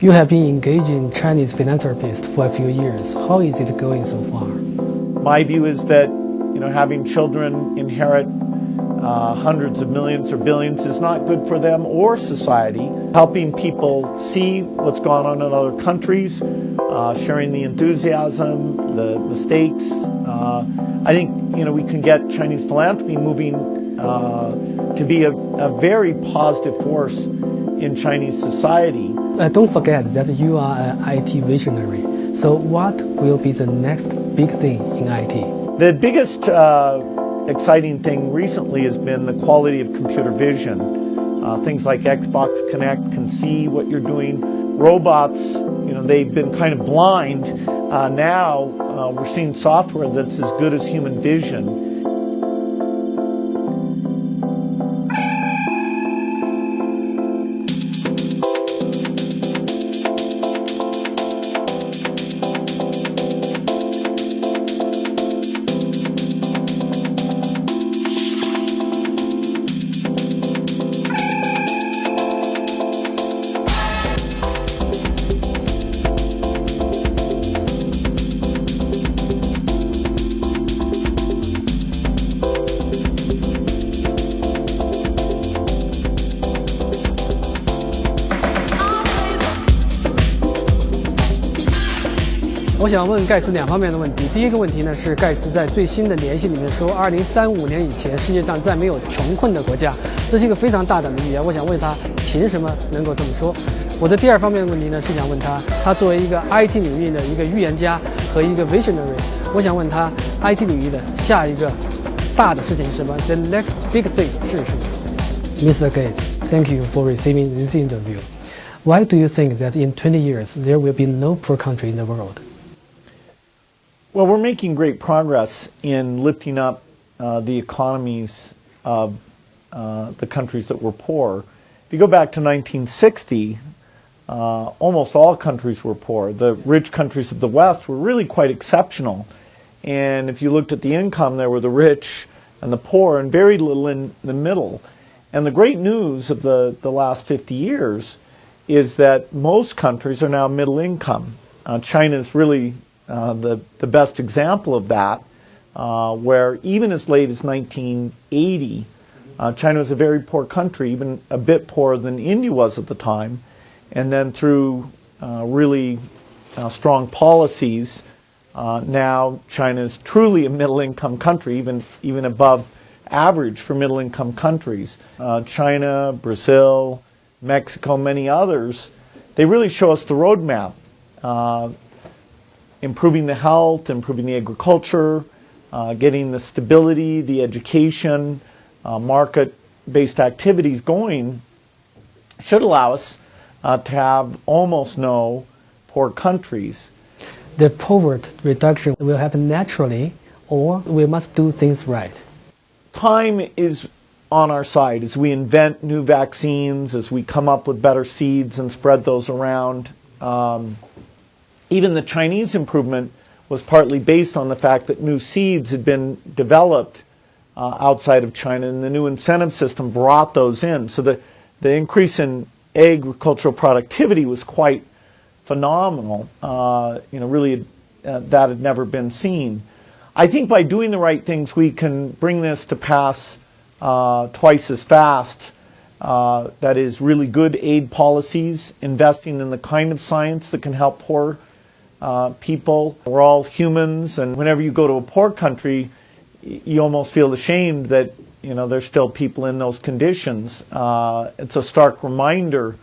You have been engaging Chinese philanthropists for a few years. How is it going so far? My view is that having children inherit hundreds of millions or billions is not good for them or society. Helping people see what's going on in other countries, sharing the enthusiasm, the mistakes. I think we can get Chinese philanthropy moving to be a very positive force in Chinese society. Don't forget that you are an IT visionary. So what will be the next big thing in IT? The biggest exciting thing recently has been the quality of computer vision. Things like Xbox Connect can see what you're doing. Robots, they've been kind of blind. Now we're seeing software that's as good as human vision.我想问盖茨两方面的问题。第一个问题呢是盖茨在最新的联系里面说，2035年以前世界上再没有穷困的国家，这是一个非常大胆的预言。我想问他凭什么能够这么说？我的第二方面的问题呢是想问他作为一个 IT 领域的一个预言家和一个 visionary， 我想问他 IT 领域的下一个大的事情是什么 ？The next big thing 是什么 ？Mr. Gates, thank you for receiving this interview. Why do you think that in 20 years there will be no poor country in the world? Well, we're making great progress in lifting up the economies of the countries that were poor. If you go back to 1960, almost all countries were poor. The rich countries of the West were really quite exceptional. And if you looked at the income, there were the rich and the poor and very little in the middle. And the great news of the last 50 years is that most countries are now middle income. China is really the best example of that, where even as late as 1980, China was a very poor country, even a bit poorer than India was at the time. And then through really strong policies, now China is truly a middle-income country, even above average for middle-income countries. China, Brazil, Mexico, many others, they really show us the roadmap. Improving the health, improving the agriculture, getting the stability, the education, market-based activities going should allow us to have almost no poor countries. The poverty reduction will happen naturally, or we must do things right. Time is on our side as we invent new vaccines, as we come up with better seeds and spread those around. Even the Chinese improvement was partly based on the fact that new seeds had been developed outside of China, and the new incentive system brought those in. So the increase in agricultural productivity was quite phenomenal. Really that had never been seen. I think by doing the right things, we can bring this to pass twice as fast. That is really good aid policies, investing in the kind of science that can help poor people. We're all humans, and whenever you go to a poor country, you almost feel ashamed that there's still people in those conditions. It's a stark reminder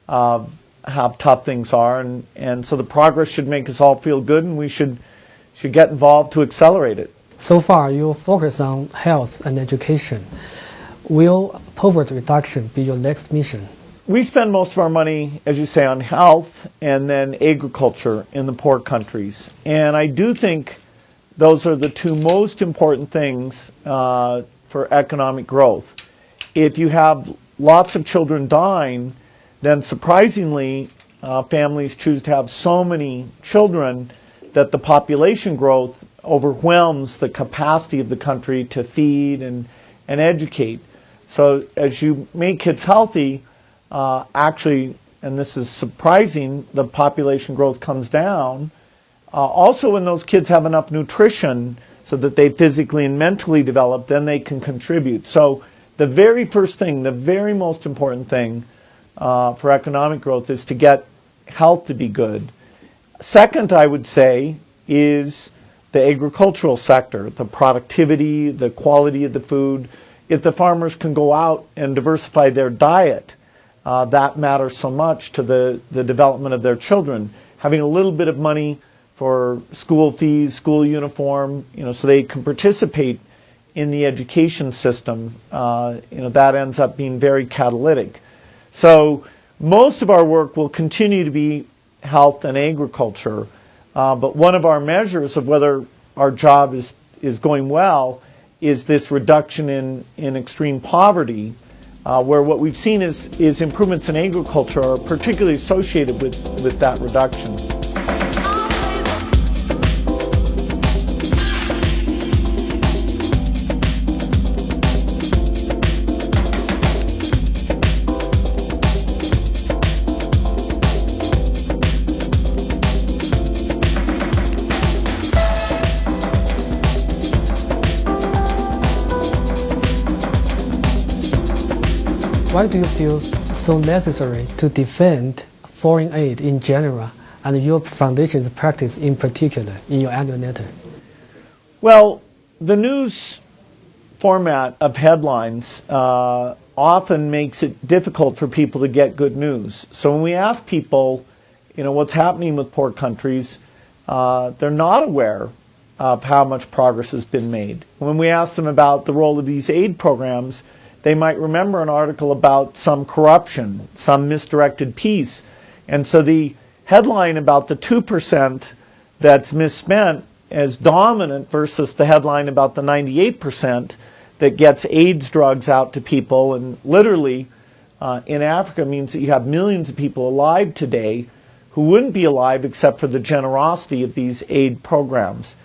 of how tough things are, and so the progress should make us all feel good, and we should get involved to accelerate it. So far, you focus on health and education. Will poverty reduction be your next mission? We spend most of our money, as you say, on health and then agriculture in the poor countries. And I do think those are the two most important things for economic growth. If you have lots of children dying, then surprisingly, families choose to have so many children that the population growth overwhelms the capacity of the country to feed and educate. So as you make kids healthy, actually and this is surprising, the population growth comes down. Also, when those kids have enough nutrition so that they physically and mentally develop, then they can contribute. So the very first thing, the very most important thing for economic growth is to get health to be good. Second, I would say, is the agricultural sector, the productivity, the quality of the food. If the farmers can go out and diversify their diet, that matters so much to the development of their children. Having a little bit of money for school fees, school uniform, so they can participate in the education system, that ends up being very catalytic. So most of our work will continue to be health and agriculture, but one of our measures of whether our job is going well is this reduction in extreme poverty, where what we've seen is improvements in agriculture are particularly associated with that reduction. Why do you feel so necessary to defend foreign aid in general and your foundation's practice in particular in your annual letter? Well, the news format of headlines often makes it difficult for people to get good news. So when we ask people, what's happening with poor countries, they're not aware of how much progress has been made. When we ask them about the role of these aid programs, they might remember an article about some corruption, some misdirected piece. And so the headline about the 2% that's misspent is dominant versus the headline about the 98% that gets AIDS drugs out to people. And literally in Africa means that you have millions of people alive today who wouldn't be alive except for the generosity of these aid programs.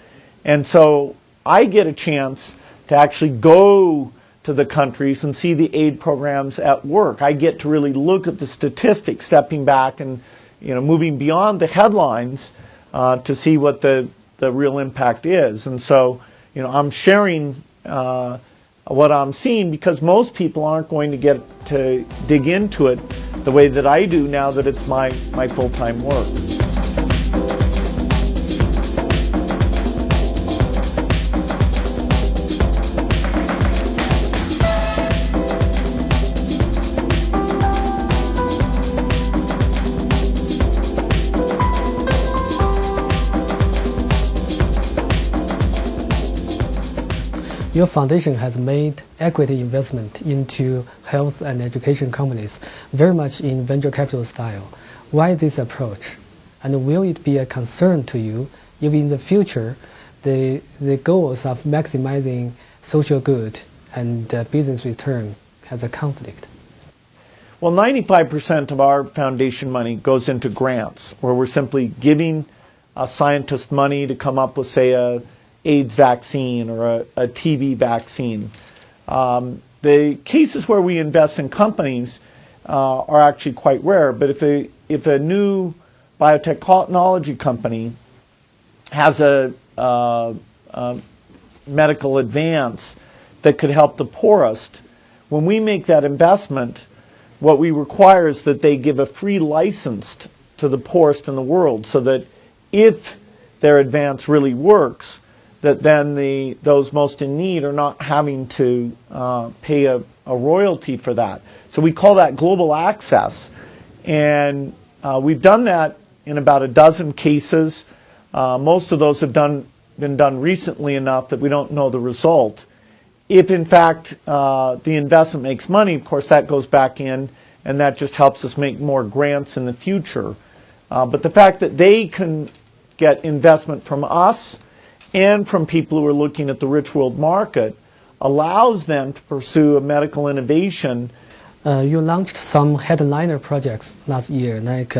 And so I get a chance to actually go to the countries and see the aid programs at work. I get to really look at the statistics, stepping back and moving beyond the headlines to see what the real impact is. And so I'm sharing what I'm seeing because most people aren't going to get to dig into it the way that I do now that it's my full-time work. Your foundation has made equity investment into health and education companies very much in venture capital style. Why this approach? And will it be a concern to you if in the future the goals of maximizing social good and business return has a conflict? Well, 95% of our foundation money goes into grants, where we're simply giving a scientist money to come up with, say, a AIDS vaccine or a TB vaccine. The cases where we invest in companies are actually quite rare, but if a new biotechnology company has a medical advance that could help the poorest, when we make that investment, what we require is that they give a free license to the poorest in the world, so that if their advance really works, that then those most in need are not having to pay a royalty for that. So we call that global access. And we've done that in about a dozen cases. Most of those have been done recently enough that we don't know the result. If in fact the investment makes money, of course that goes back in, and that just helps us make more grants in the future. But the fact that they can get investment from us and from people who are looking at the rich world market allows them to pursue a medical innovation. You launched some headliner projects last year, like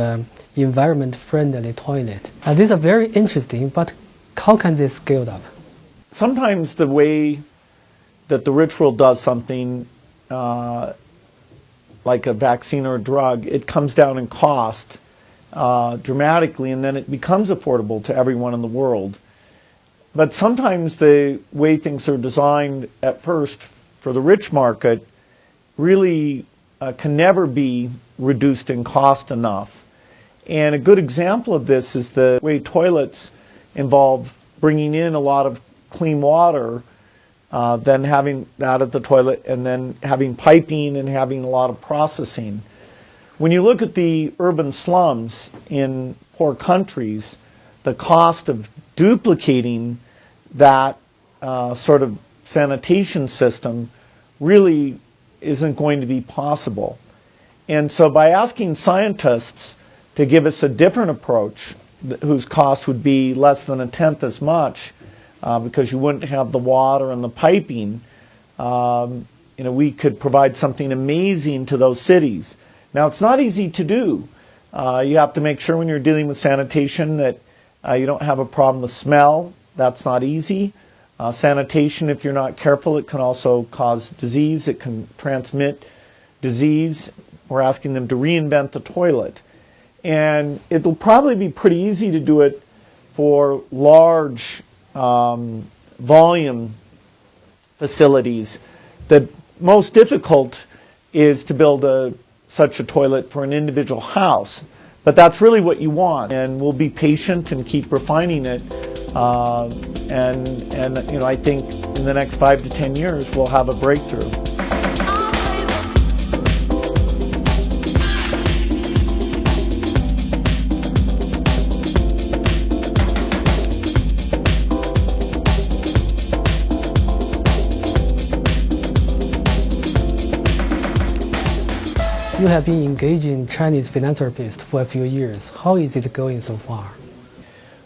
environment-friendly toilet. These are very interesting, but how can they scale up? Sometimes the way that the rich world does something like a vaccine or a drug, it comes down in cost dramatically, and then it becomes affordable to everyone in the world. But sometimes the way things are designed at first for the rich market really can never be reduced in cost enough. And a good example of this is the way toilets involve bringing in a lot of clean water, then having that at the toilet, and then having piping and having a lot of processing. When you look at the urban slums in poor countries, the cost of duplicating that sort of sanitation system really isn't going to be possible. And so by asking scientists to give us a different approach whose cost would be less than a tenth as much, because you wouldn't have the water and the piping, we could provide something amazing to those cities. Now, it's not easy to do. You have to make sure when you're dealing with sanitation that you don't have a problem with smell. That's not easy. Sanitation, if you're not careful, it can also cause disease. It can transmit disease. We're asking them to reinvent the toilet. And it'll probably be pretty easy to do it for large volume facilities. The most difficult is to build such a toilet for an individual house. But that's really what you want. And we'll be patient and keep refining it. And I think in the next 5 to 10 years, we'll have a breakthrough. You have been engaging Chinese philanthropists for a few years. How is it going so far?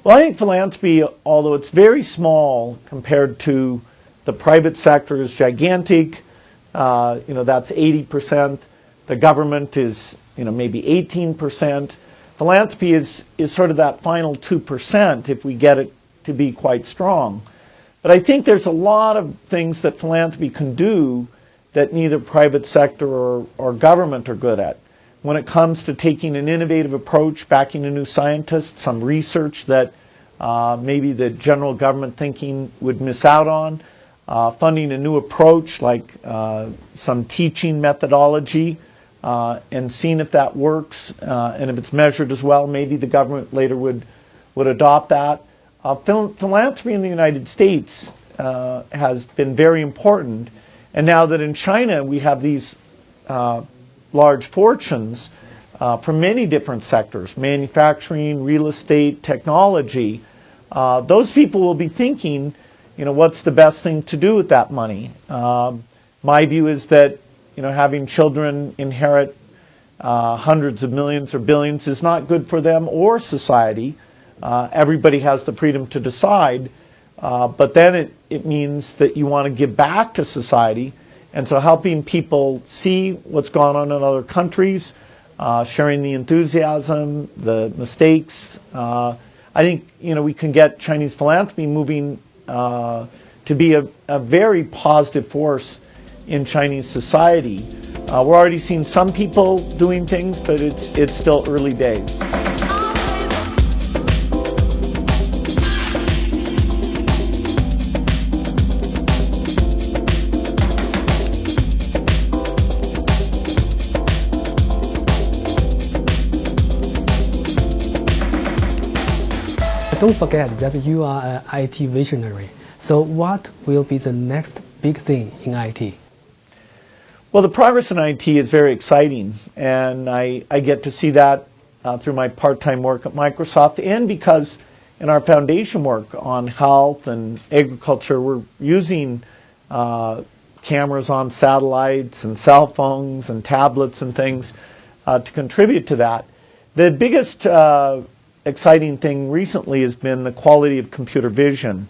Well, I think philanthropy, although it's very small compared to the private sector, is gigantic. That's 80%. The government is, maybe 18%. Philanthropy is sort of that final 2% if we get it to be quite strong. But I think there's a lot of things that philanthropy can do that neither private sector or government are good at. When it comes to taking an innovative approach, backing a new scientist, some research that maybe the general government thinking would miss out on, funding a new approach like some teaching methodology, and seeing if that works, and if it's measured as well, maybe the government later would adopt that. Philanthropy in the United States has been very important. And now that in China we have these large fortunes from many different sectors, manufacturing, real estate, technology, those people will be thinking, what's the best thing to do with that money? My view is that, having children inherit hundreds of millions or billions is not good for them or society. Everybody has the freedom to decide. But then it means that you want to give back to society. And so helping people see what's gone on in other countries, sharing the enthusiasm, the mistakes. I think, we can get Chinese philanthropy moving to be a very positive force in Chinese society. We're already seeing some people doing things, but it's still early days. Don't forget that you are an IT visionary. So what will be the next big thing in IT? Well, the progress in IT is very exciting, and I get to see that through my part-time work at Microsoft, and because in our foundation work on health and agriculture, we're using cameras on satellites and cell phones and tablets and things to contribute to that. The biggest exciting thing recently has been the quality of computer vision.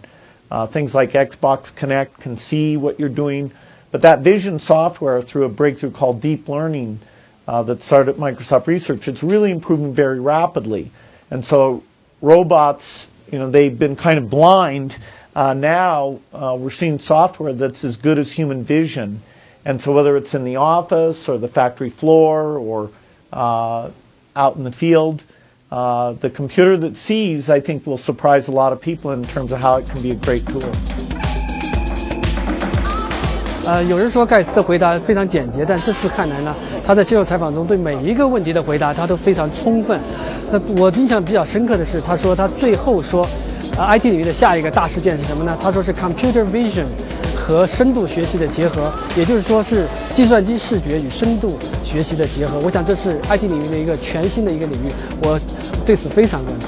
Things like Xbox Connect can see what you're doing, but that vision software, through a breakthrough called deep learning that started at Microsoft Research, it's really improving very rapidly. And so robots, they've been kind of blind. Now we're seeing software that's as good as human vision. And so whether it's in the office or the factory floor or out in the field, the computer that sees, I think, will surprise a lot of people in terms of how it can be a great tool. 有人说盖茨的回答非常简洁，但这次看来呢，他在接受采访中对每一个问题的回答他都非常充分。那我印象比较深刻的是，他说他最后说，IT 领域的下一个大事件是什么呢？他说是 computer vision 和深度学习的结合，也就是说是计算机视觉与深度学习的结合。我想这是 IT 领域的一个全新的一个领域，我对此非常关注。